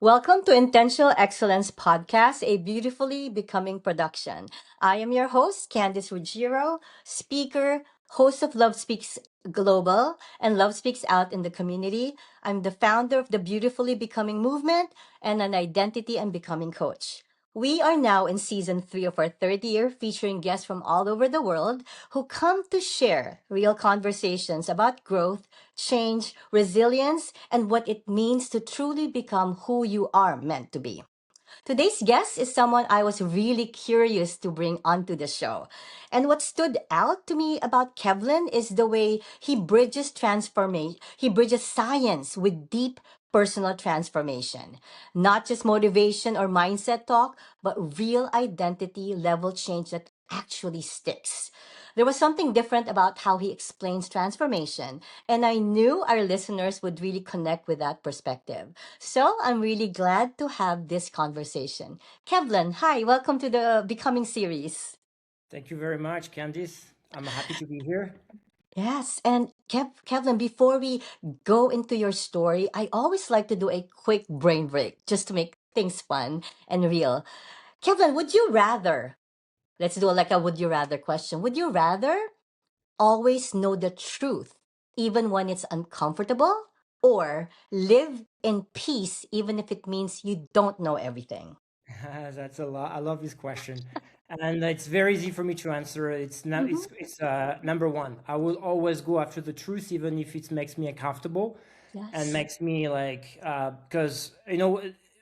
Welcome to Intentional Excellence Podcast, a beautifully becoming production. I am your host, Candice Ruggiero, speaker, host of Love Speaks Global and Love Speaks Out in the community. I'm the founder of the Beautifully Becoming movement and an identity and becoming coach. We are now in season 3 of our third year, featuring guests from all over the world who come to share real conversations about growth, change, resilience, and what it means to truly become who you are meant to be. Today's guest is someone I was really curious to bring onto the show. And what stood out to me about Kevlan is the way he bridges transformation, he bridges science with deep personal transformation. Not just motivation or mindset talk, but real identity level change that actually sticks. There was something different about how he explains transformation, and I knew our listeners would really connect with that perspective. So I'm really glad to have this conversation. Kevlan, hi, welcome to the Becoming series. Thank you very much, Candice. I'm happy to be here. Yes, and Kevlan, before we go into your story, I always like to do a quick brain break just to make things fun and real. Kevlan, would you rather, let's do like a would you rather question, would you rather always know the truth even when it's uncomfortable, or live in peace even if it means you don't know everything? That's a lot. I love this question, and it's very easy for me to answer. It's now Mm-hmm. it's number one. I will always go after the truth, even if it makes me uncomfortable and Yes. makes me like because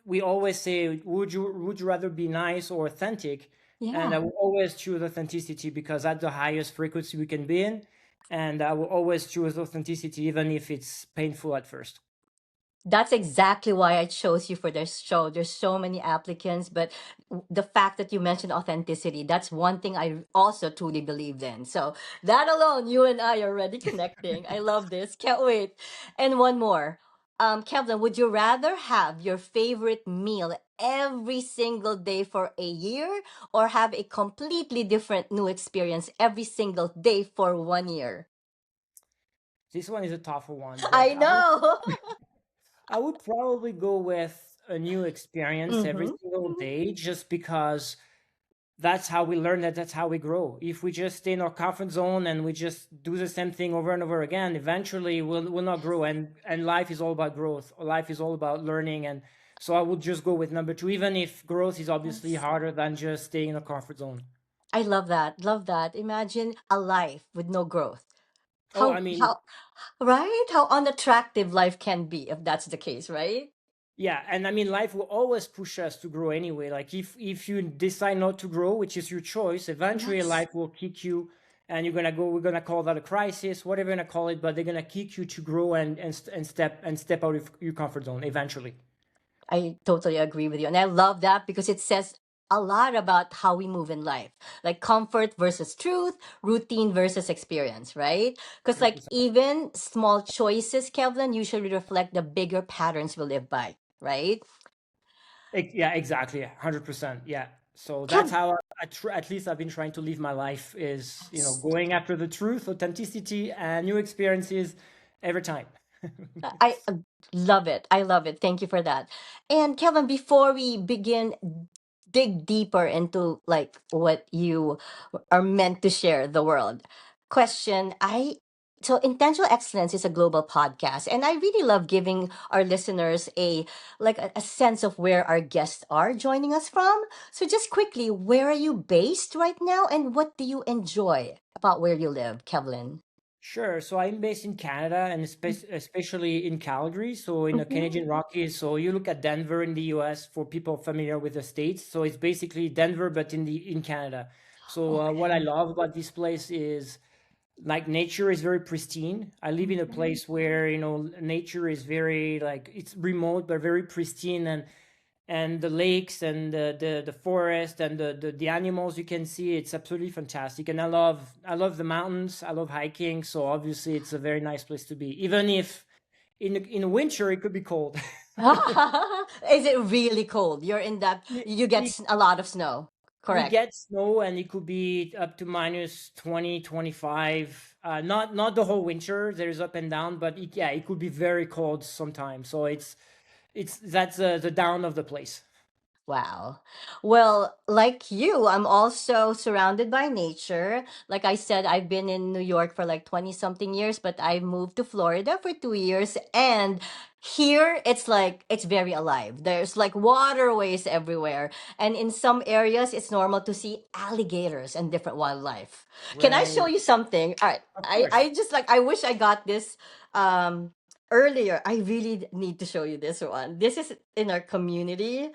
we always say, would you rather be nice or authentic? And Yeah. I will always choose authenticity because that's the highest frequency we can be in, and I will always choose authenticity, even if it's painful at first. That's exactly why I chose you for this show. There's so many applicants, but the fact that you mentioned authenticity, that's one thing I also truly believed in. So that alone, you and I are already connecting. I love this. Can't wait. And one more. Kevin, would you rather have your favorite meal every single day for a year, or have a completely different new experience every single day for 1 year? This one is a tougher one, but I know. I would probably go with a new experience every Mm-hmm. single day just because that's how we learn, that's how we grow. If we just stay in our comfort zone and we just do the same thing over and over again, eventually we'll not grow. And life is all about growth. Life is all about learning. And so I would just go with number two, even if growth is obviously Yes. harder than just staying in a comfort zone. I love that. Love that. Imagine a life with no growth. Oh, I mean, How right? How unattractive life can be if that's the case, right? yeah, and I mean, life will always push us to grow anyway. Like if you decide not to grow, which is your choice, eventually Yes. life will kick you, and you're gonna go. We're gonna call that a crisis, whatever you're gonna call it, but they're gonna kick you to grow and step out of your comfort zone eventually. I totally agree with you. And I love that because it says a lot about how we move in life. Like comfort versus truth, routine versus experience, right? Because like 100%. even small choices, Kevlin, usually reflect the bigger patterns we live by, right? Yeah, exactly, 100%. Yeah. So that's Kev, how at least I've been trying to live my life is going after the truth, authenticity, and new experiences every time. I love it. I love it. Thank you for that. And Kevin, before we begin, dig deeper into like what you are meant to share the world. Question, I so Intentional Excellence is a global podcast, and I really love giving our listeners a sense of where our guests are joining us from. So just quickly, where are you based right now, and what do you enjoy about where you live, Kevlin? Sure. So I'm based in Canada and especially in Calgary, so in the Mm-hmm. Canadian Rockies. So you look at Denver in the US for people familiar with the states. So it's basically Denver, but in Canada. So what I Okay. love about this place is like nature is very pristine. I live in a Mhm. place where nature is very like it's remote but very pristine, and the lakes and the forest and the animals you can see, it's absolutely fantastic. And I love the mountains, I love hiking, so obviously it's a very nice place to be, even if in winter it could be cold. Is it really cold? You're in that, it, you get it, a lot of snow, we correct? get snow and it could be up to minus 20, 25. Not the whole winter. There's up and down, but yeah, it could be very cold sometimes. So it's that's the down of the place. Wow. Well, like you, I'm also surrounded by nature. Like I said, I've been in New York for like 20 something years, but I moved to Florida for 2 years. And here it's like, it's very alive. There's like waterways everywhere. And in some areas, it's normal to see alligators and different wildlife. Can I show Right. you something? All right. Of I course. just like, I wish I got this um, earlier. I really need to show you this one. This is in our community.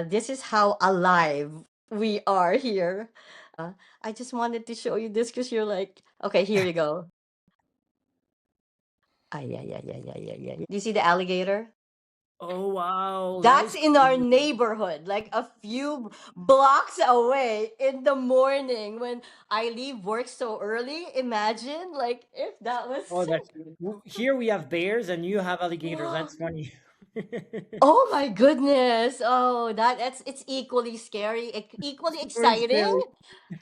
This is how alive we are here. I just wanted to show you this because you're like, okay, here you go. Ay, ay, ay, ay, ay, ay, ay. Do you see the alligator? Oh wow, that That's is in our crazy. neighborhood, like a few blocks away in the morning when I leave work so early. Imagine, like, if that was. Oh, that's here we have bears and you have alligators. That's funny. Oh my goodness. Oh, that's it's equally scary, equally Very exciting. scary.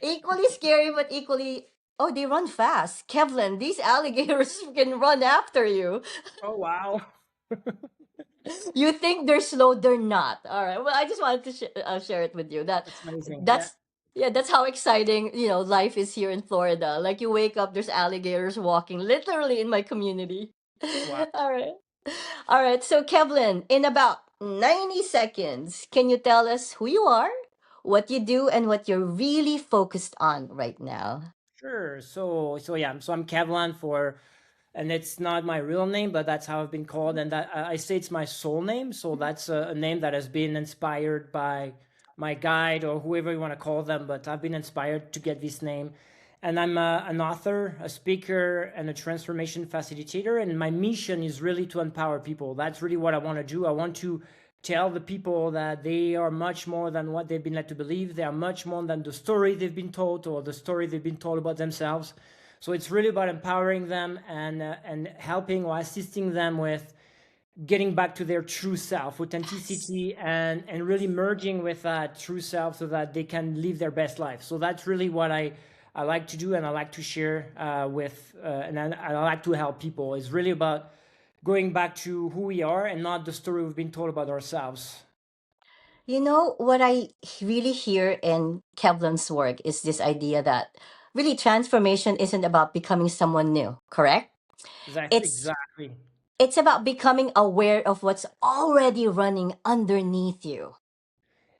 Equally scary, but equally. Oh, they run fast. Kevlan, these alligators can run after you. Oh wow. You think they're slow, they're not. All right. Well, I just wanted to share it with you. That's amazing. Yeah. That's yeah, that's how exciting life is here in Florida. Like you wake up, there's alligators walking literally in my community. Wow. All right. All right. So, Kevlin, in about 90 seconds, can you tell us who you are, what you do, and what you're really focused on right now? Sure. So yeah, so I'm Kevlan for, and it's not my real name, but that's how I've been called, and that I say it's my soul name. So that's a name that has been inspired by my guide or whoever you want to call them. But I've been inspired to get this name, and I'm an author, a speaker, and a transformation facilitator. And my mission is really to empower people. That's really what I want to do. I want to tell the people that they are much more than what they've been led to believe. They are much more than the story they've been told or the story they've been told about themselves. So it's really about empowering them and helping or assisting them with getting back to their true self, Yes. authenticity, and really merging with that true self so that they can live their best life. So that's really what I like to do and I like to share and I like to help people. It's really about going back to who we are and not the story we've been told about ourselves. You know, what I really hear in Kevlin's work is this idea that really transformation isn't about becoming someone new, correct? That's It's exactly. it's about becoming aware of what's already running underneath you.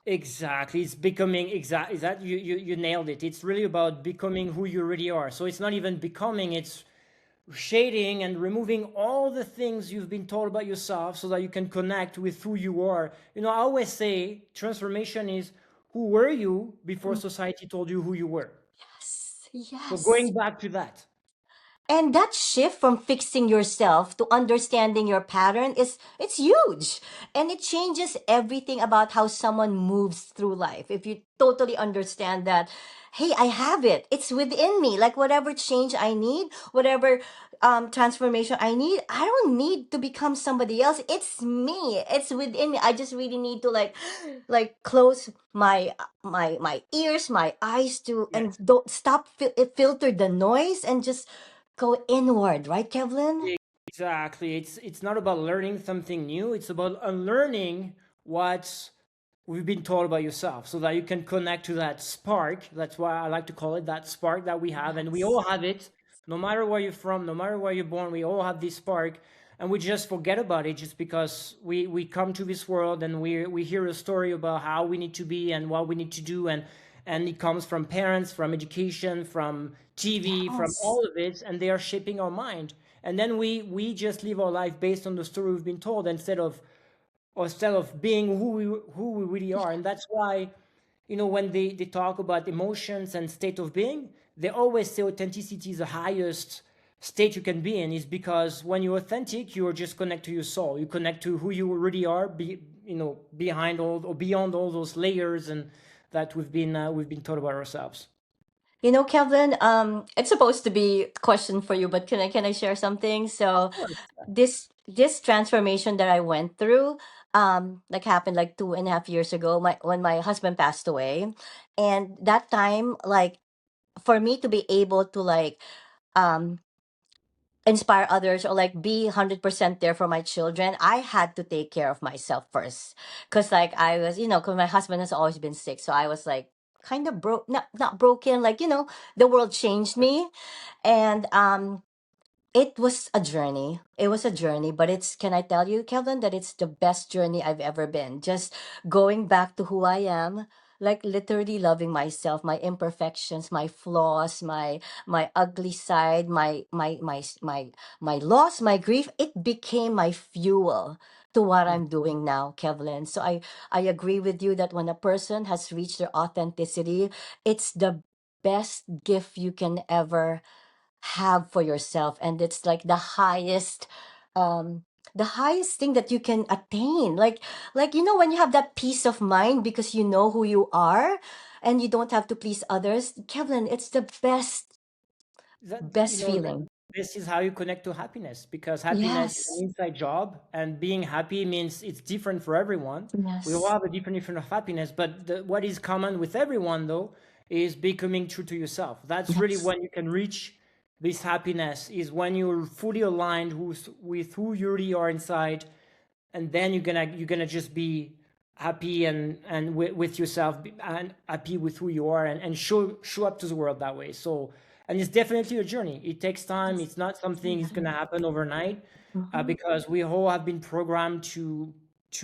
Exactly. It's becoming exactly that you nailed it. It's really about becoming who you really are. So it's not even becoming, it's shading and removing all the things you've been told about yourself so that you can connect with who you are. I always say transformation is who were you before Mm. society told you who you were. Yes, So yes. going back to that. And that shift from fixing yourself to understanding your pattern is it's huge. And it changes everything about how someone moves through life. If you totally understand that, hey, I have it. It's within me. Like whatever change I need, whatever transformation I need, I don't need to become somebody else. It's me. It's within me. I just really need to like close my ears, my eyes to, and Yes. don't stop filter the noise and just go inward, right, Kevlin? Exactly. It's not about learning something new. It's about unlearning what we've been told about yourself so that you can connect to that spark. That's why I like to call it that spark that we have. And we all Yes. have it, no matter where you're from, no matter where you're born, we all have this spark. And we just forget about it just because we come to this world and we hear a story about how we need to be and what we need to do. And it comes from parents, from education, from TV, from Yes. all of it. And they are shaping our mind. And then we just live our life based on the story we've been told instead of being who we really are. And that's why when they talk about emotions and state of being, they always say authenticity is the highest state you can be in, is because when you're authentic, you are just connect to your soul, you connect to who you really are, behind all or beyond all those layers and that we've been taught about ourselves. You know, Kevlin, it's supposed to be a question for you, but can I share something? Of So course. this this transformation that I went through, like happened like 2.5 years ago, when my husband passed away. And that time, like, for me to be able to like um inspire others or like be 100% there for my children, I had to take care of myself first. Because like I was, because my husband has always been sick, so I was like kind of broke, not broken, like, the world changed me. And it was a journey. It was a journey, but can I tell you, Kevin, that it's the best journey I've ever been. Just going back to who I am, like literally loving myself, my imperfections, my flaws, my ugly side, my loss, my grief. It became my fuel to what I'm doing now, Kevlin. So I agree with you that when a person has reached their authenticity, it's the best gift you can ever have for yourself, and it's like um the highest thing that you can attain, like when you have that peace of mind because you know who you are and you don't have to please others, Kevin, it's the That, best feeling. this is how you connect to happiness, because happiness is an Yes. inside job, and being happy means it's different for everyone. We all Yes. have a different definition of happiness, but what is common with everyone though is becoming true to yourself. That's really Yes. when you can reach this happiness, is when you're fully aligned with who you really are inside, and then you're gonna just be happy and with yourself, and happy with who you are, and show up to the world that way. So, and it's definitely a journey. It takes time. Yes. It's not something that's gonna Mhm. happen overnight, Mhm. because we all have been programmed to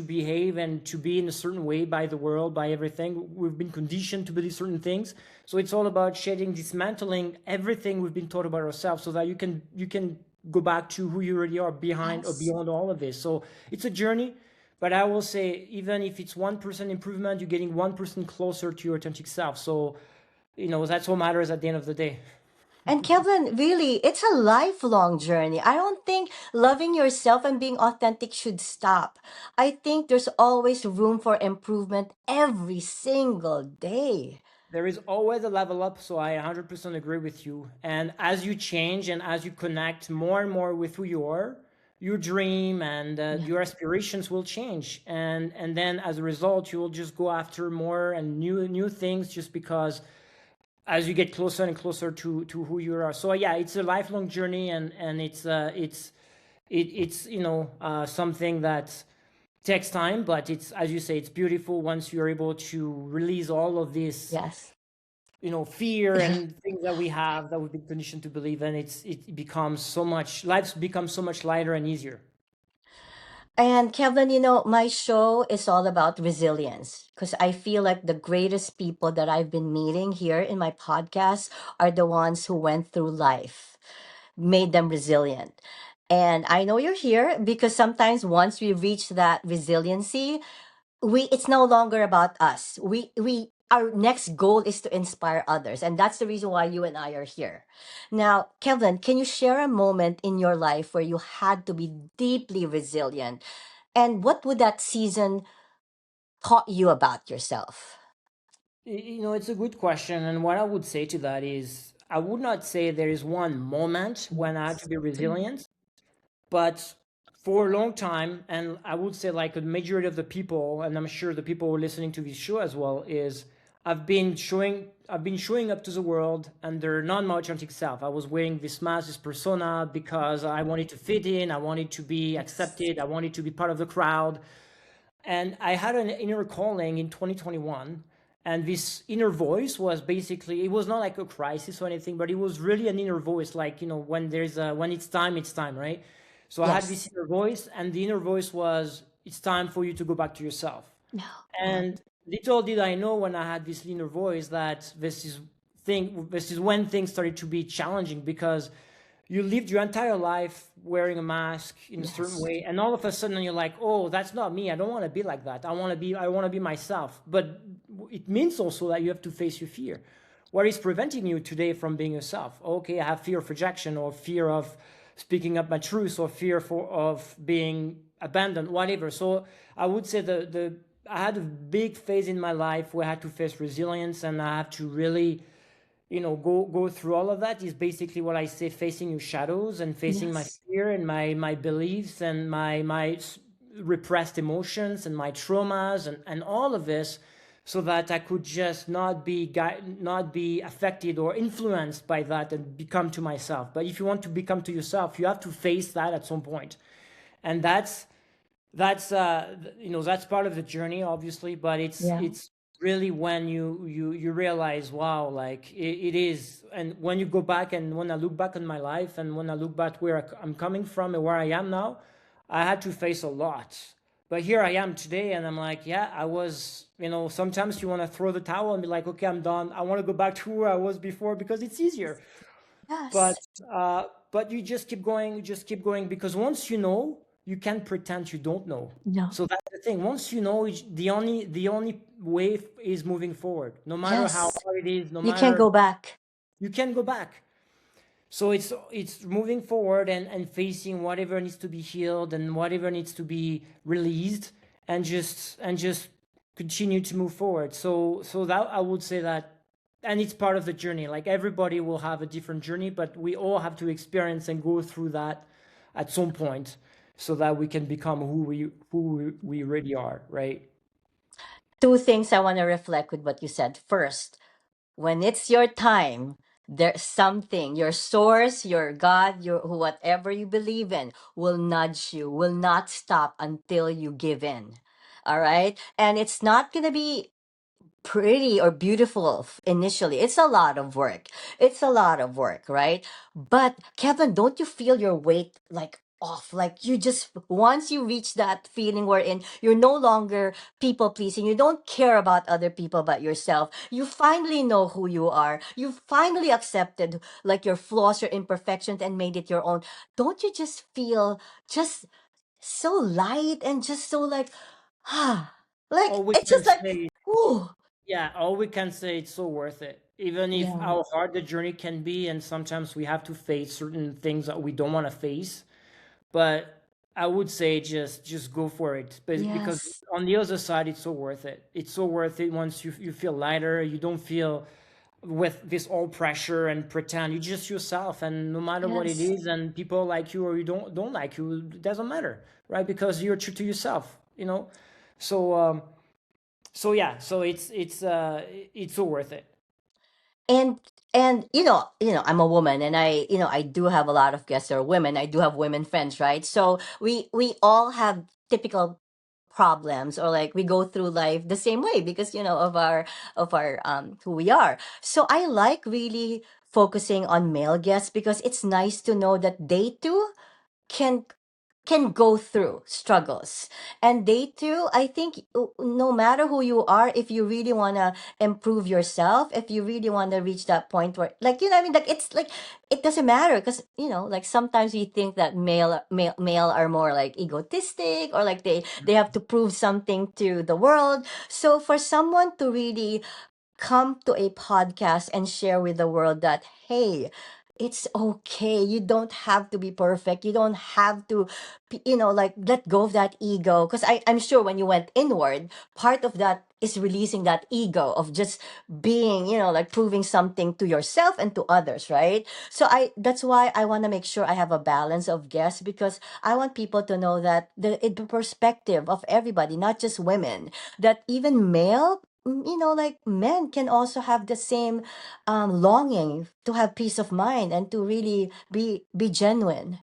behave and to be in a certain way by the world, by everything. We've been conditioned to believe certain things. So it's all about shedding, dismantling everything we've been taught about ourselves, so that you can go back to who you really are, behind or Yes. beyond all of this. So it's a journey, but I will say, even if it's 1% improvement, you're getting 1% closer to your authentic self. So, that's what matters at the end of the day. And Kevin, really, it's a lifelong journey. I don't think loving yourself and being authentic should stop. I think there's always room for improvement every single day. There is always a level up, so I 100% agree with you. And as you change and as you connect more and more with who you are, your dream and Yeah. your aspirations will change, and then as a result, you will just go after more and new things, just because as you get closer and closer to who you are. So yeah, it's a lifelong journey, and it's something that takes time, but it's, as you say, it's beautiful once you're able to release all of this, Yes. fear and things that we have, that we've been conditioned to believe, and it becomes so much, life becomes so much lighter and easier. And Kevin, my show is all about resilience because I feel like the greatest people that I've been meeting here in my podcast are the ones who went through life, made them resilient. And I know you're here because sometimes once we reach that resiliency, it's no longer about us. We our next goal is to inspire others, and that's the reason why you and I are here. Now, Kevin, can you share a moment in your life where you had to be deeply resilient, and what would that season taught you about yourself? It's a good question, and what I would say to that is, I would not say there is one moment when I had to be resilient, but for a long time, and I would say like a majority of the people, and I'm sure the people who are listening to this show as well, is I've been showing up to the world under not my authentic self. I was wearing this mask, this persona, because I wanted to fit in, I wanted to be Yes. accepted, I wanted to be part of the crowd. And I had an inner calling in 2021, and this inner voice was basically, it was not like a crisis or anything, but it was really an inner voice, like, when it's time, right? So I had this Yes. inner voice, and the inner voice was, it's time for you to go back to yourself. No. And little did I know, when I had this inner voice, that this is when things started to be challenging, because you lived your entire life wearing a mask in a certain Yes. way, and all of a sudden you're like, oh, that's not me. I don't want to be like that. I want to be myself. But it means also that you have to face your fear. What is preventing you today from being yourself? Okay, I have fear of rejection, or fear of speaking up my truth, or fear of being abandoned, whatever. So I would say the I had a big phase in my life where I had to face resilience, and I have to really go through all of that is basically what I say, facing your shadows and facing my Yes. fear and my beliefs and my repressed emotions and my traumas and all of this, so that I could just not be affected or influenced by that and become to myself. But if you want to become to yourself, you have to face that at some point. And that's part of the journey, obviously, but Yeah. it's really when you realize, wow, like it is. And when you go back, and when I look back on my life, and when I look back where I'm coming from and where I am now, I had to face a lot. But here I am today, and I'm like, yeah, I was, sometimes you want to throw the towel and be like, okay, I'm done, I want to go back to where I was before because it's easier. but Yes. uh, but you just keep going, because once you know, you can't pretend you don't know. No. So that's the thing. Once you know, the only way is moving forward, no matter how Yes. hard it is, no You can't matter. go back. You can go back. So it's moving forward and facing whatever needs to be healed and whatever needs to be released, and just continue to move forward. So that, I would say that, and it's part of the journey. Like, everybody will have a different journey, but we all have to experience and go through that at some point, so that we can become who we really are, right? Two things I want to reflect with what you said. First, when it's your time, there's something, your source, your God, your whatever you believe in, will nudge you, will not stop until you give in. All right. And it's not going to be pretty or beautiful initially. It's a lot of work. It's a lot of work, right? But Kevin, don't you feel your weight like off? Like, you just, once you reach that feeling wherein you're no longer people pleasing, you don't care about other people but yourself. You finally know who you are. You finally accepted like your flaws, your imperfections, and made it your own. Don't you just feel just so light and just so like ah, like All we it's can just like say ooh. Yeah, all we can say, it's so worth it. Even if Yeah. how hard the journey can be, and sometimes we have to face certain things that we don't want to face. But I would say, just go for it. But because Yes. on the other side, it's so worth it. It's so worth it once you feel lighter. You don't feel with this all pressure and pretend. You're just yourself, and no matter what it Yes. is, and people like you or you don't like you, it doesn't matter, right? Because you're true to yourself. So yeah, so it's so worth it. And I'm a woman, and I do have a lot of guests that are women. I do have women friends, right? So we all have typical problems, or like we go through life the same way because of our who we are. So I like really focusing on male guests because it's nice to know that they too can go through struggles, and they too, I think, no matter who you are, if you really want to improve yourself, if you really want to reach that point where, like, I mean, like, it's like it doesn't matter because like sometimes we think that male are more like egotistic, or like they have to prove something to the world. So for someone to really come to a podcast and share with the world that, hey, it's okay, you don't have to be perfect, you don't have to like, let go of that ego, because I'm sure when you went inward, part of that is releasing that ego of just being, like, proving something to yourself and to others, right? So that's why I want to make sure I have a balance of guests, because I want people to know that the perspective of everybody, not just women, that even male, like, men can also have the same longing to have peace of mind and to really be genuine.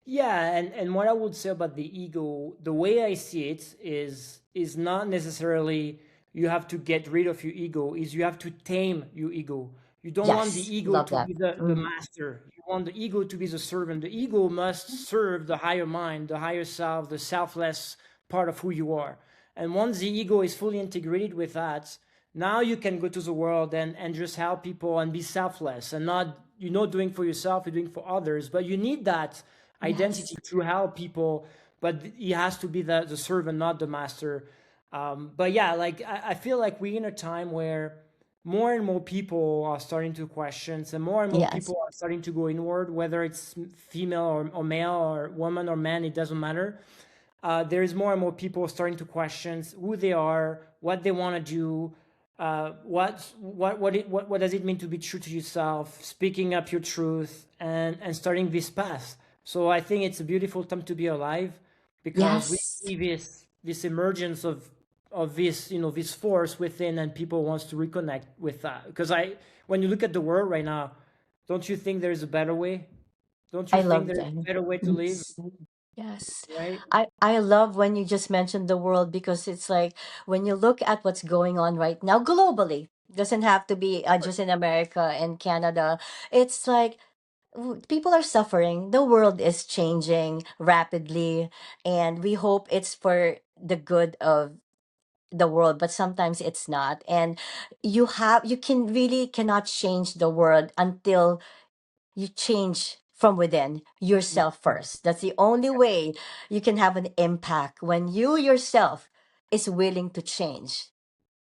Yeah, and what I would say about the ego, the way I see it is not necessarily you have to get rid of your ego, is you have to tame your ego. You don't want the Yes, ego love to that. be the Mm. master. You want the ego to be the servant. The ego must serve the higher mind, the higher self, the selfless part of who you are. And once the ego is fully integrated with that, now you can go to the world and just help people and be selfless, and not, doing for yourself, you're doing for others. But you need that Yes. identity to help people, but he has to be the servant, not the master. But yeah, like, I feel like we're in a time where more and more people are starting to question, and more and more Yes. people are starting to go inward, whether it's female or male or woman or man, it doesn't matter. There is more and more people starting to question who they are, what they want to do, what does it mean to be true to yourself, speaking up your truth, and starting this path. So I think it's a beautiful time to be alive, because we Yes, see this emergence of this, this force within, and people wants to reconnect with that. Because when you look at the world right now, don't you think there's a better way? Don't you I think love there's that. a better way to live, Yes. Yes. right? I love when you just mentioned the world, because it's like when you look at what's going on right now globally, doesn't have to be just in America and Canada. It's like people are suffering. The world is changing rapidly, and we hope it's for the good of the world, but sometimes it's not. And you can really cannot change the world until you change from within yourself first. That's the only way you can have an impact, when you yourself is willing to change.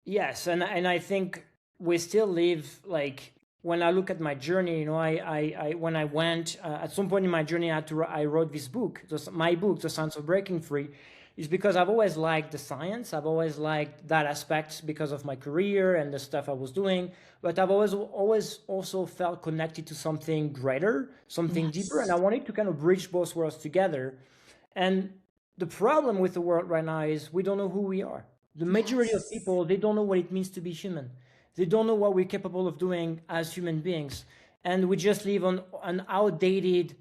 Yes, and I think we still live, like, when I look at my journey, I when I went, at some point in my journey, I wrote this book, my book, The Science of Breaking Free, is because I've always liked the science. I've always liked that aspect because of my career and the stuff I was doing. But I've always also felt connected to something greater, something deeper, and I Yes. wanted to kind of bridge both worlds together. And the problem with the world right now is we don't know who we are. The majority of Yes. people, they don't know what it means to be human. They don't know what we're capable of doing as human beings. And we just live on an outdated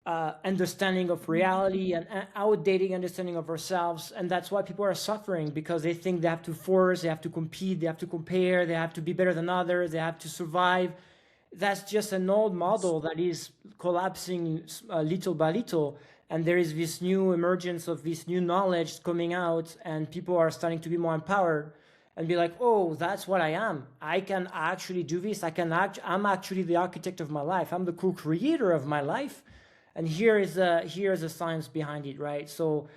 understanding of reality and outdated understanding of ourselves. And that's why people are suffering, because they think they have to force, they have to compete, they have to compare, they have to be better than others, they have to survive. That's just an old model that is collapsing little by little. And there is this new emergence of this new knowledge coming out, and people are starting to be more empowered and be like, oh, that's what I am. I can actually do this. I'm actually the architect of my life. I'm the co-creator of my life. And here is the science behind it, right? So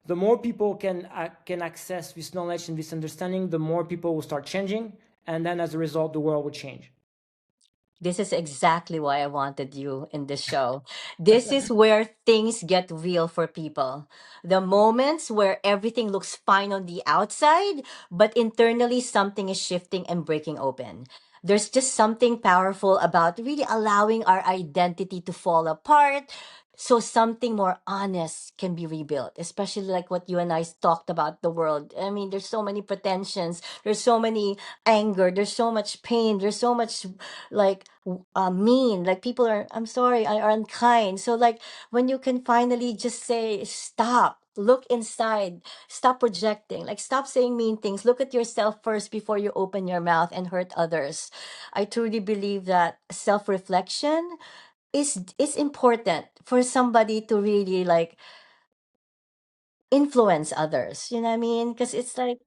the more people can access this knowledge and this understanding, the more people will start changing, and then as a result, the world will change. This is exactly why I wanted you in this show. This is where things get real for people. The moments where everything looks fine on the outside, but internally something is shifting and breaking open. There's just something powerful about really allowing our identity to fall apart, so something more honest can be rebuilt, especially like what you and I talked about the world. I mean, there's so many pretensions, there's so many anger, there's so much pain, there's so much like mean, like people are, I'm sorry, are unkind. So like when you can finally just say stop, look inside, stop projecting, like stop saying mean things, look at yourself first before you open your mouth and hurt others. I truly believe that self-reflection is important for somebody to really like influence others, you know what I mean? Because it's like,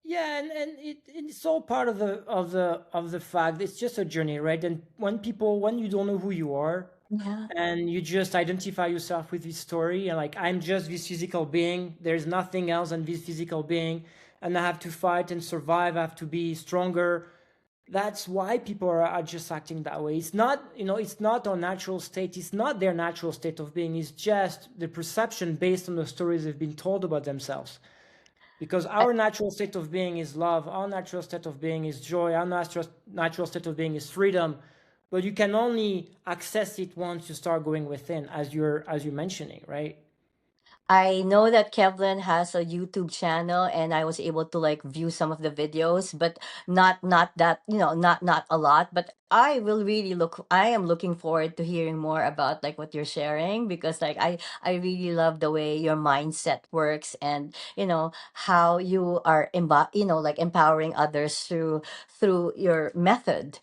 Yeah, and it's all part of the fact it's just a journey, right? And when you don't know who you are, yeah. and you just identify yourself with this story, and like, I'm just this physical being, there's nothing else than this physical being, and I have to fight and survive, I have to be stronger. That's why people are just acting that way. It's not our natural state, it's not their natural state of being, it's just the perception based on the stories they've been told about themselves. Because I, our natural state of being is love, our natural state of being is joy, our natural state of being is freedom. But you can only access it once you start going within, as you're mentioning, right? I know that Kevlan has a YouTube channel, and I was able to like view some of the videos, but not that, not a lot. But I am looking forward to hearing more about like what you're sharing, because like I really love the way your mindset works, and how you are like empowering others through your method,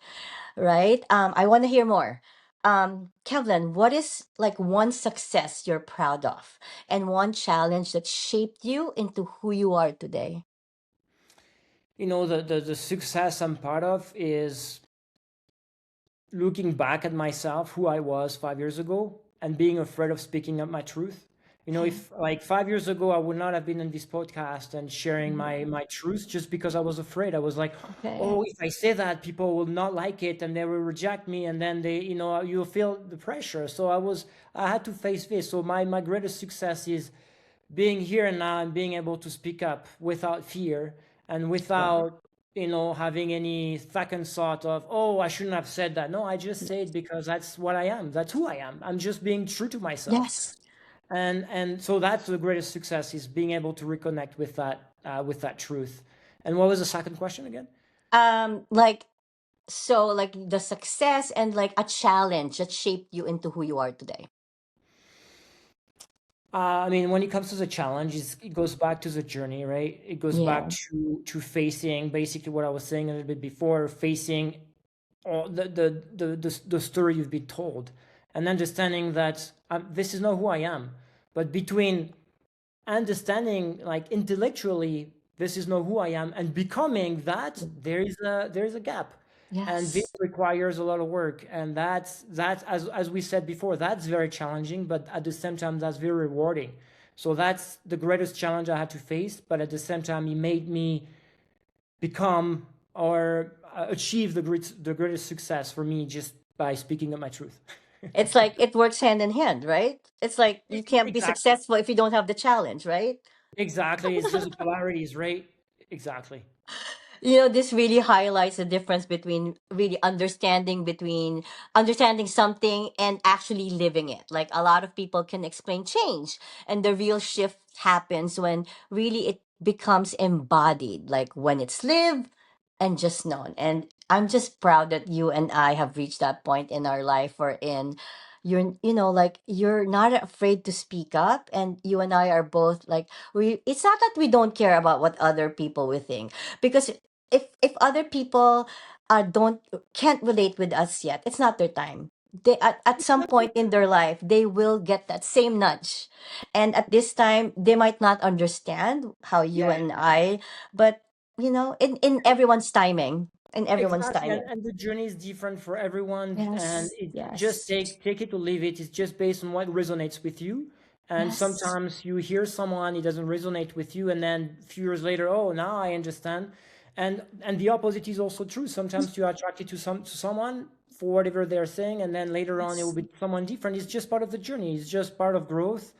right? I want to hear more. Kevlin, what is like one success you're proud of, and one challenge that shaped you into who you are today? The success I'm part of is looking back at myself, who I was 5 years ago, and being afraid of speaking up my truth. Okay. If like 5 years ago, I would not have been in this podcast and sharing Mhm. my truth, just because I was afraid. I was like, Okay. oh, if I say that, people will not like it and they will reject me, and then you'll feel the pressure. So I had to face this. So my greatest success is being here and now, and being able to speak up without fear, and Wow. without having any second thought of, oh, I shouldn't have said that. No, I just say it because that's what I am. That's who I am. I'm just being true to myself. Yes. And so that's the greatest success, is being able to reconnect with that truth. And what was the second question again? Like, so like the success and like a challenge that shaped you into who you are today. I mean, when it comes to the challenge, it goes back to the journey, right? It goes back Yeah. to facing basically what I was saying a little bit before, facing all the story you've been told, and understanding that this is not who I am. But between understanding, like, intellectually, this is not who I am, and becoming that, there is a gap, and this Yes. requires a lot of work, and that's as we said before, that's very challenging, but at the same time that's very rewarding. So that's the greatest challenge I had to face, but at the same time it made me become or achieve the greatest success for me, just by speaking of my truth. It's like it works hand in hand, right? It's like you can't be Exactly. successful if you don't have the challenge, right? Exactly. It's just the polarities, right? Exactly. This really highlights the difference between really understanding something and actually living it. Like a lot of people can explain change, and the real shift happens when really it becomes embodied, like when it's lived and just known. And I'm just proud that you and I have reached that point in our life wherein like you're not afraid to speak up, and you and I are both like, it's not that we don't care about what other people will think, because if other people don't can't relate with us yet, it's not their time. They at some point in their life they will get that same nudge, and at this time they might not understand how you Yeah, and I, but in everyone's timing, in everyone's exactly. And, timing. and the journey is different for everyone, and Yes, it just yes, take it or leave it. It's just based on what resonates with you. And yes, sometimes you hear someone, it doesn't resonate with you, and then a few years later, oh, now I understand. And the opposite is also true. Sometimes you are attracted to someone for whatever they're saying, and then later on it will yes. be someone different. It's just part of the journey. It's just part of growth.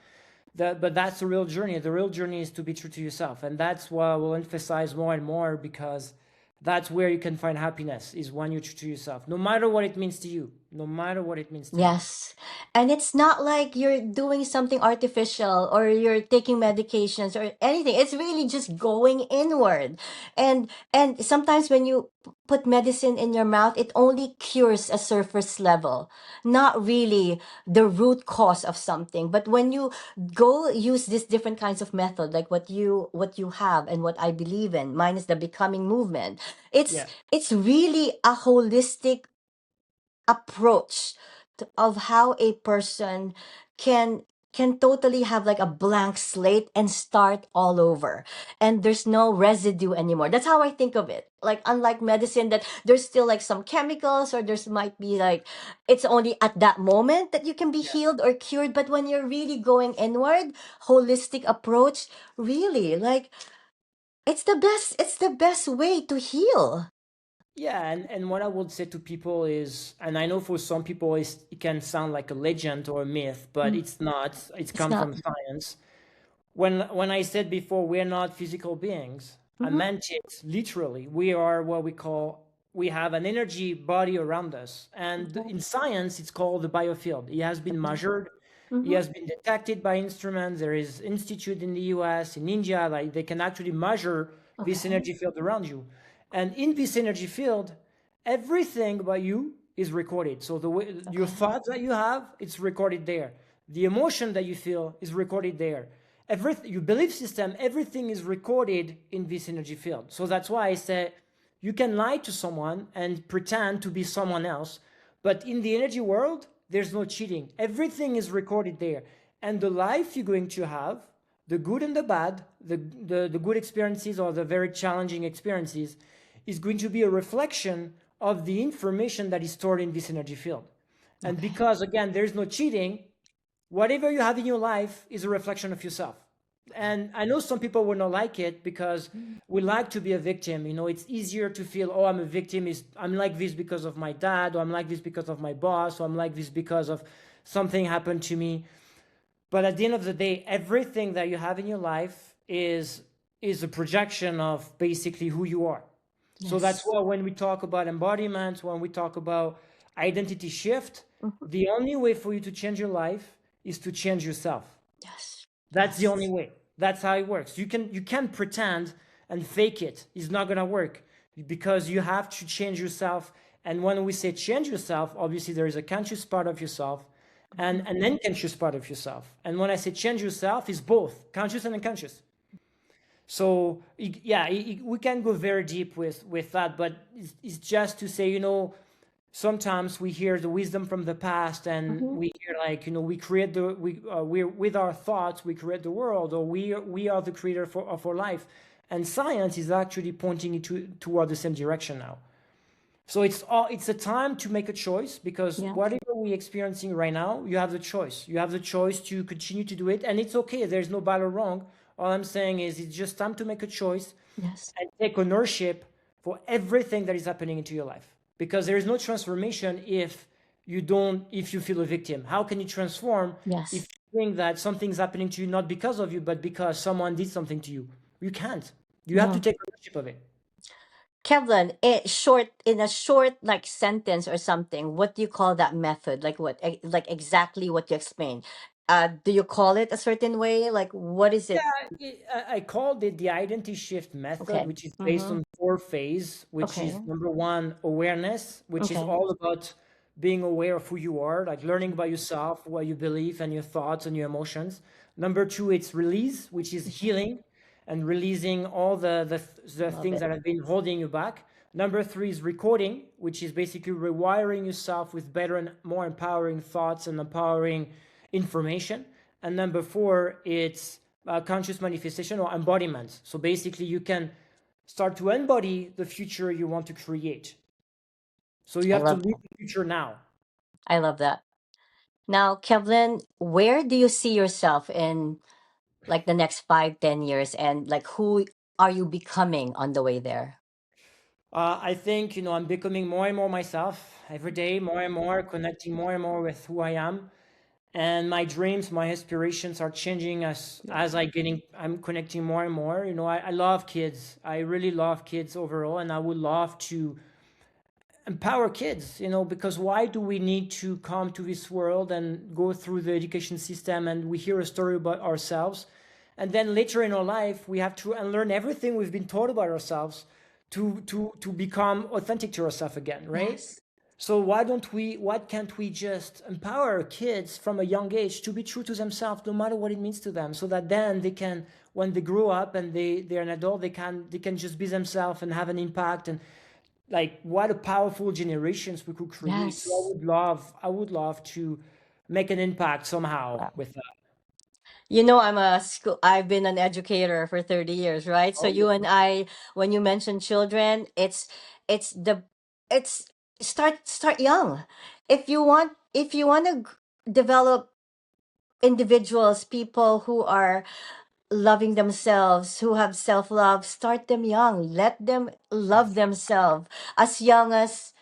But that's the real journey. The real journey is to be true to yourself, and that's what we'll emphasize more and more, because that's where you can find happiness, is when you're true to yourself, no matter what it means to you. No matter what it means to you. Yes. And it's not like you're doing something artificial or you're taking medications or anything. It's really just going inward. And sometimes when you put medicine in your mouth, it only cures a surface level, not really the root cause of something. But when you go use these different kinds of method, like what you have and what I believe in, minus the becoming movement, it's Yeah. it's really a holistic approach of how a person can can totally have like a blank slate and start all over, and there's no residue anymore. That's how I think of it. Like, unlike medicine, that there's still like some chemicals, or there's might be like it's only at that moment that you can be Yeah. healed or cured. But when you're really going inward, holistic approach, really, like, it's the best way to heal. Yeah, and what I would say to people is, and I know for some people it can sound like a legend or a myth, but Mm, it's not. It's it's come not. from science. When I said before we're not physical beings, I Mm-hmm. meant it literally. We are what we have an energy body around us, and in science it's called the biofield. It has been measured, it Mm-hmm. has been detected by instruments. There is institute in the US, in India, like they can actually measure this Okay. energy field around you. And in this energy field, everything about you is recorded. So the way your Okay. thoughts that you have, it's recorded there. The emotion that you feel is recorded there. Everything, your belief system, everything is recorded in this energy field. So that's why I say you can lie to someone and pretend to be someone else, but in the energy world, there's no cheating. Everything is recorded there. And the life you're going to have, the good and the bad, the good experiences or the very challenging experiences, is going to be a reflection of the information that is stored in this energy field. And Okay. because, again, there's no cheating, whatever you have in your life is a reflection of yourself. And I know some people will not like it, because we like to be a victim. It's easier to feel, oh, I'm a victim. I'm like this because of my dad, or I'm like this because of my boss, or I'm like this because of something happened to me. But at the end of the day, everything that you have in your life is a projection of basically who you are. So that's Yes. why when we talk about embodiment, when we talk about identity shift, Mhm. the only way for you to change your life is to change yourself. Yes. That's the only Yes. way. That's how it works. You can't pretend and fake it. It's not gonna work because you have to change yourself. And when we say change yourself, obviously there is a conscious part of yourself and Mhm. an unconscious part of yourself. And when I say change yourself, it's both conscious and unconscious. So yeah, we can go very deep with that, but it's just to say, sometimes we hear the wisdom from the past, and Mhm. we hear like, we create we with our thoughts we create the world, or we are the creator of our life, and science is actually pointing it toward the same direction now. So it's a time to make a choice, because Yeah. whatever we're experiencing right now, you have the choice. You have the choice to continue to do it, and it's okay. There's no bad or wrong. All I'm saying is it's just time to make a choice Yes. and take ownership for everything that is happening into your life. Because there is no transformation if you feel a victim. How can you transform if Yes. you think that something's happening to you not because of you, but because someone did something to you? You can't. You have to No. take ownership of it. Kevlan, in a short like sentence or something, what do you call that method? Like what, like exactly what you explained. Do you call it a certain way? Like what is it? I called it the identity shift method, Okay. which is based Mm-hmm. on four phases, which Okay. is number one, awareness, which is Okay. all about being aware of who you are, like learning about yourself, what you believe, and your thoughts and your emotions. Number two, it's release, which is Mhm. healing and releasing all the Love things it. that have been holding you back. Number three is recording, which is basically rewiring yourself with better and more empowering thoughts and empowering information. And number four, it's conscious manifestation or embodiment. So basically, you can start to embody the future you want to create. So you I have to love live that. the future now. I love that. Now, Kevlin, where do you see yourself in like the next 5, 10 years, and like who are you becoming on the way there? I think, I'm becoming more and more myself every day, more and more, connecting more and more with who I am. And my dreams, my aspirations are changing as I'm connecting more and more. I love kids. I really love kids overall, and I would love to empower kids, because why do we need to come to this world and go through the education system and we hear a story about ourselves, and then later in our life we have to unlearn everything we've been taught about ourselves to become authentic to ourselves again, right? Yes. So why can't we just empower our kids from a young age to be true to themselves, no matter what it means to them, so that then they can, when they grow up and they're an adult, they can just be themselves and have an impact. And like, what a powerful generations we could create. So Yes. I would love to make an impact somehow Wow. with that. I've been an educator for 30 years, right? So Oh, you and I, when you mention children, it's the it's start young. If you want to develop individuals, people who are loving themselves, who have self-love, start them young. Let them love yes. themselves as young as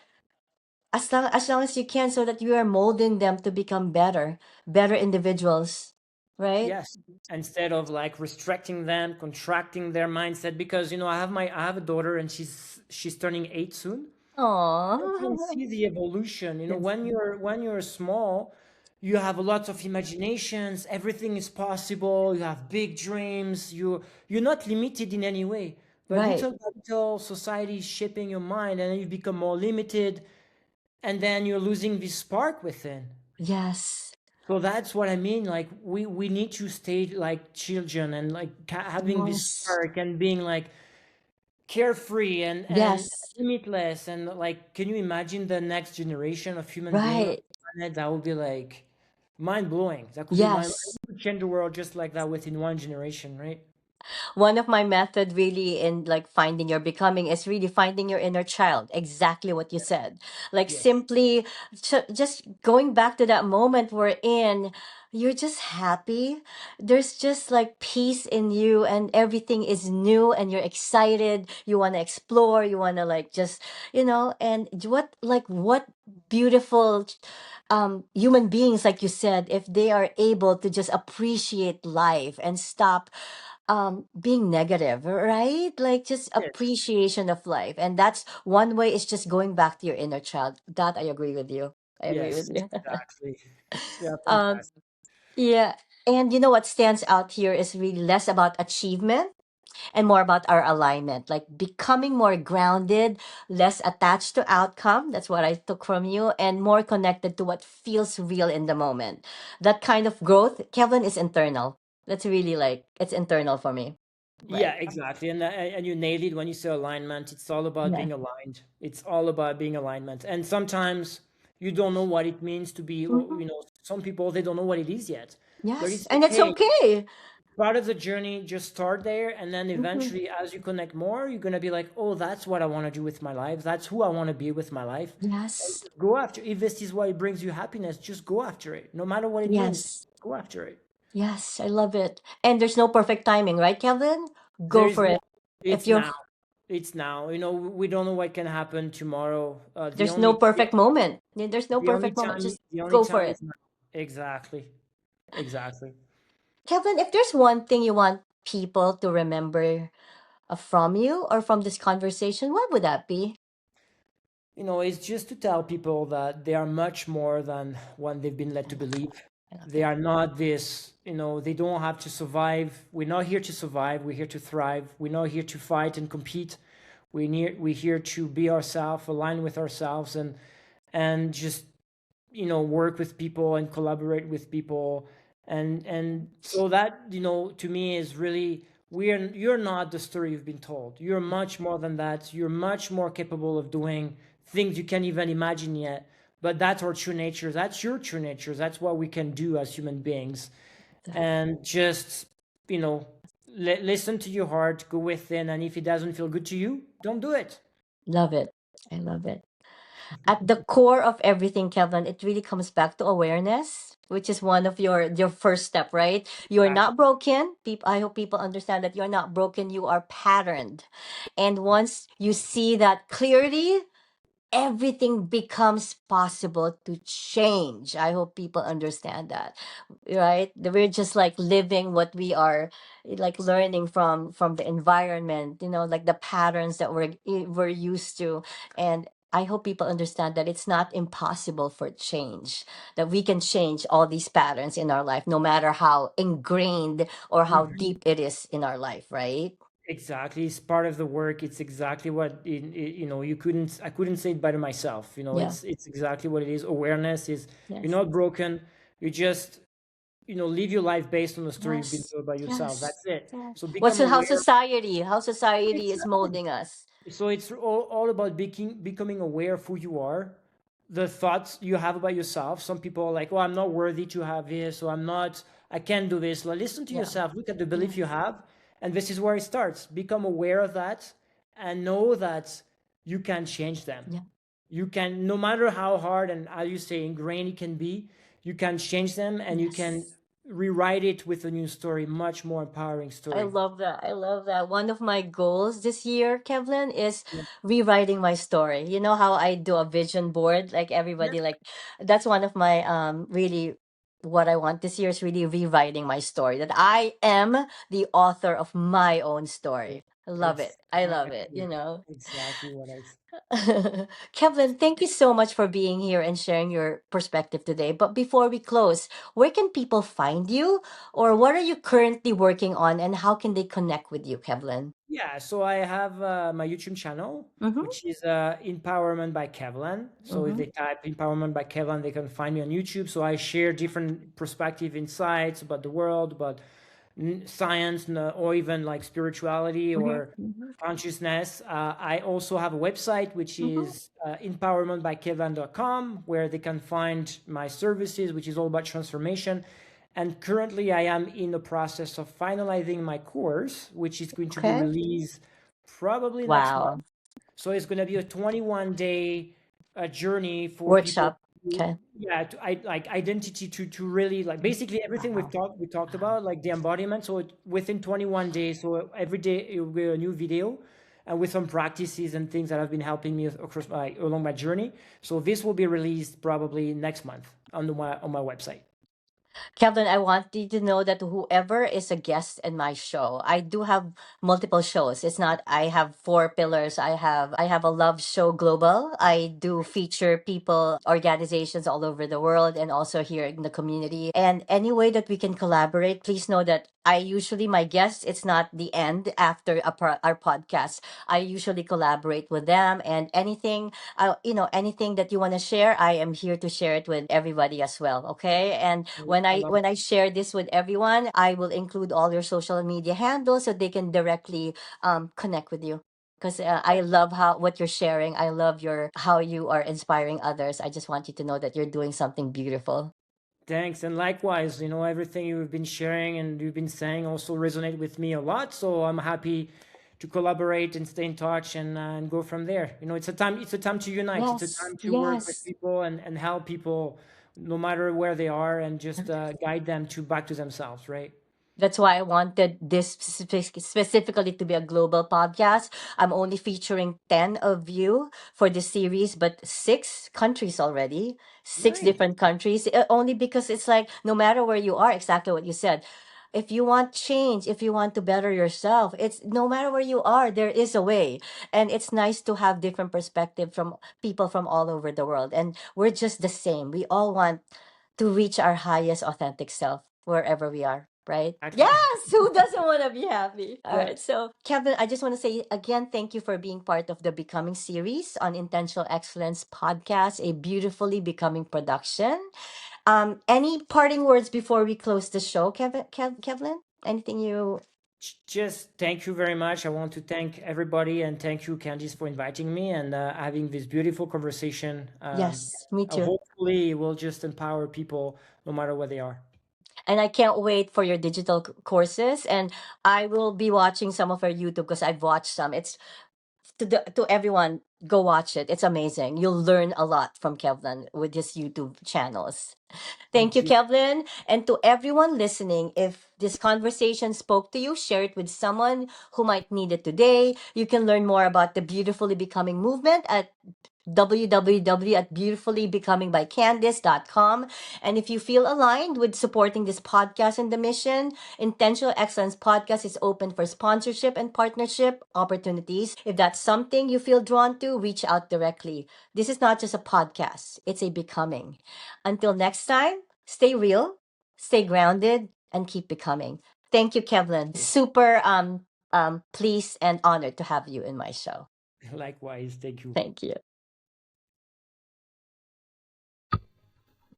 long as you can, so that you are molding them to become better individuals, right? Yes, instead of like restricting them, contracting their mindset, because I have a daughter, and she's turning 8 soon. I can Oh. see the evolution. Yes. When you're small, you have a lot of imaginations. Everything is possible. You have big dreams. You're not limited in any way. But Right. little by little, society is shaping your mind, and then you become more limited, and then you're losing this spark within. Yes. So that's what I mean. Like, we need to stay like children, and like having this Yes. spark and being like carefree and Yes. limitless. And like, can you imagine the next generation of human being on Right. the planet? That would be like mind blowing. That could be mind. Yes. We could change the world just like that within one generation, right? One of my method really in like finding your becoming is really finding your inner child, exactly what you said. Like Yes. simply just going back to that moment we're in, you're just happy. There's just like peace in you, and everything is new, and you're excited, you want to explore, you want to like just, and what beautiful human beings, like you said, if they are able to just appreciate life and stop being negative, right? Like just Yes. appreciation of life. And that's one way, is just going back to your inner child. That I agree with you. I agree with Yes, you. exactly. Yeah, um fantastic. yeah. And you know what stands out here is really less about achievement and more about our alignment, like becoming more grounded, less attached to outcome. That's what I took from you, and more connected to what feels real in the moment. That kind of growth, Kevin, is internal. That's really like it's internal for me. Yeah, Right. exactly. And you nailed it when you say alignment. It's all about Yeah. being aligned. It's all about being alignment. And sometimes you don't know what it means to be, Mhm. some people they don't know what it is yet. But Yes, it's and it's okay. okay. Part of the journey, just start there, and then Mhm. eventually as you connect more, you're gonna be like, oh, that's what I want to do with my life. That's who I want to be with my life. And Yes. just go after. If this is what brings you happiness, just go after it. No matter what it means, Yes. go after it. Yes, I love it. And there's no perfect timing, right, Kevin? There Go is for no, it. If it's you're now. It's now. We don't know what can happen tomorrow. There's no perfect moment. There's no perfect moment. Just The only go for time it. is now. Exactly. Exactly. Kevin, if there's one thing you want people to remember from you or from this conversation, what would that be? It's just to tell people that they are much more than what they've been led I to love believe. that. I love They that. are not this, they don't have to survive. We're not here to survive. We're here to thrive. We're not here to fight and compete. We're here to be ourselves, align with ourselves, and just work with people and collaborate with people, and so that to me is really, you're not the story you've been told. You're much more than that. You're much more capable of doing things you can't even imagine yet. But that's our true nature. That's your true nature. That's what we can do as human beings. That. And just you know listen to your heart, go within, and if it doesn't feel good to you, don't do it. Love it. I love it. At the core of everything, Kevin, it really comes back to awareness, which is one of your first step, right? You're Exactly. not broken. People, I hope people understand that you're not broken. You are patterned, and once you see that clearly, everything becomes possible to change. I hope people understand that, right? That we're just like living what we are, like learning from the environment, like the patterns that we're used to. And I hope people understand that it's not impossible for change, that we can change all these patterns in our life, no matter how ingrained or how Mhm. deep it is in our life, right? Exactly, it's part of the work. It's exactly what I couldn't say it better myself. Yeah. It's exactly what it is. Awareness is, you're Yes. not broken. You just live your life based on the story you've been Yes. told by yourself. Yes. That's it. Yeah. So What's become how aware. society is Exactly. molding us. So it's all about becoming aware of who you are, the thoughts you have about yourself. Some people are like, oh, I'm not worthy to have this, or I can't do this. Like, listen to Yeah. yourself, look at the belief you Yes. have, and this is where it starts. Become aware of that and know that you can change them. Yeah. You can, no matter how hard and, as you say, ingrained it can be, you can change them, and you can Yes. rewrite it with a new story, much more empowering I story. love that. I love that. One of my goals this year, Kevlin, is Yeah. rewriting my story. You know how I do a vision board, like Yeah. everybody, like that's one of my really what I want this year is really rewriting my story. That I am the author of my own story. I love it. I love it, Exactly. Exactly what I. Kevin, thank you so much for being here and sharing your perspective today. But before we close, where can people find you, or what are you currently working on, and how can they connect with you, Kevin? Yeah, so I have my YouTube channel, Mm-hmm. which is Empowerment by Kevlan. So if Mm-hmm. they type Empowerment by Kevlan, they can find me on YouTube. So I share different perspective insights about the world, about science, or even like spirituality Mm-hmm. or consciousness. I also have a website, which Mm-hmm. is empowermentbykevlan.com, where they can find my services, which is all about transformation. And currently, I am in the process of finalizing my course, which is going to be Okay. released probably next month. Wow. So it's going to be a 21-day journey for people Workshop. to, Okay. yeah, like identity, to really, like, basically everything Wow. we talked Wow. about, like the embodiment. So within 21 days, so every day it will be a new video, and with some practices and things that have been helping me along my journey. So this will be released probably next month on my website. Kevin, I want you to know that whoever is a guest in my show, I do have multiple shows. It's not I have four pillars. I have a love show global. I do feature people, organizations all over the world and also here in the community. And any way that we can collaborate, please know that I usually my guests, it's not the end after our podcast. I usually collaborate with them and anything anything that you want to share, I am here to share it with everybody as well. Okay. And when I i love when i share this with everyone, I will include all your social media handles so they can directly connect with you, because I love how what you're sharing. I love your how you are inspiring others. I just want you to know that you're doing something beautiful. Thanks, and likewise, everything you've been sharing and you've been saying also resonate with me a lot. So I'm happy to collaborate and stay in touch and go from there. It's a time to unite. It's a Yes, time to work with yes. people and help people, no matter where they are, and just guide them to back to themselves. Right? That's why I wanted this specifically to be a global podcast. I'm only featuring 10 of you for this series, but six countries already, six Nice. different countries, only because it's like no matter where you are, exactly what you said. If you want change, if you want to better yourself, it's no matter where you are, there is a way. And it's nice to have different perspective from people from all over the world. And we're just the same. We all want to reach our highest authentic self wherever we are, right? Exactly. Yes, who doesn't want to be happy? All Yeah. right. So, Kevin, I just want to say again, thank you for being part of the Becoming series on Intentional Excellence podcast, a beautifully becoming production. Any parting words before we close the show, Kevlin? Anything you? Just thank you very much. I want to thank everybody and thank you, Candice, for inviting me and having this beautiful conversation. Yes, me too. Hopefully, it will just empower people no matter where they are. And I can't wait for your digital courses. And I will be watching some of our YouTube because I've watched some. It's to everyone, go watch it. It's amazing. You'll learn a lot from Kevlin with his YouTube channels. Thank Thank you, you. Kevlin. And to everyone listening, if this conversation spoke to you, share it with someone who might need it today. You can learn more about the Beautifully Becoming movement at www at beautifullybecomingbycandice.com. And if you feel aligned with supporting this podcast and the mission, Intentional Excellence Podcast is open for sponsorship and partnership opportunities. If that's something you feel drawn to, reach out directly. This is not just a podcast, it's a becoming. Until next time, stay real, stay grounded, and keep becoming. Thank you, Kevlin. Super pleased and honored to have you in my show. Likewise, thank you. Thank you.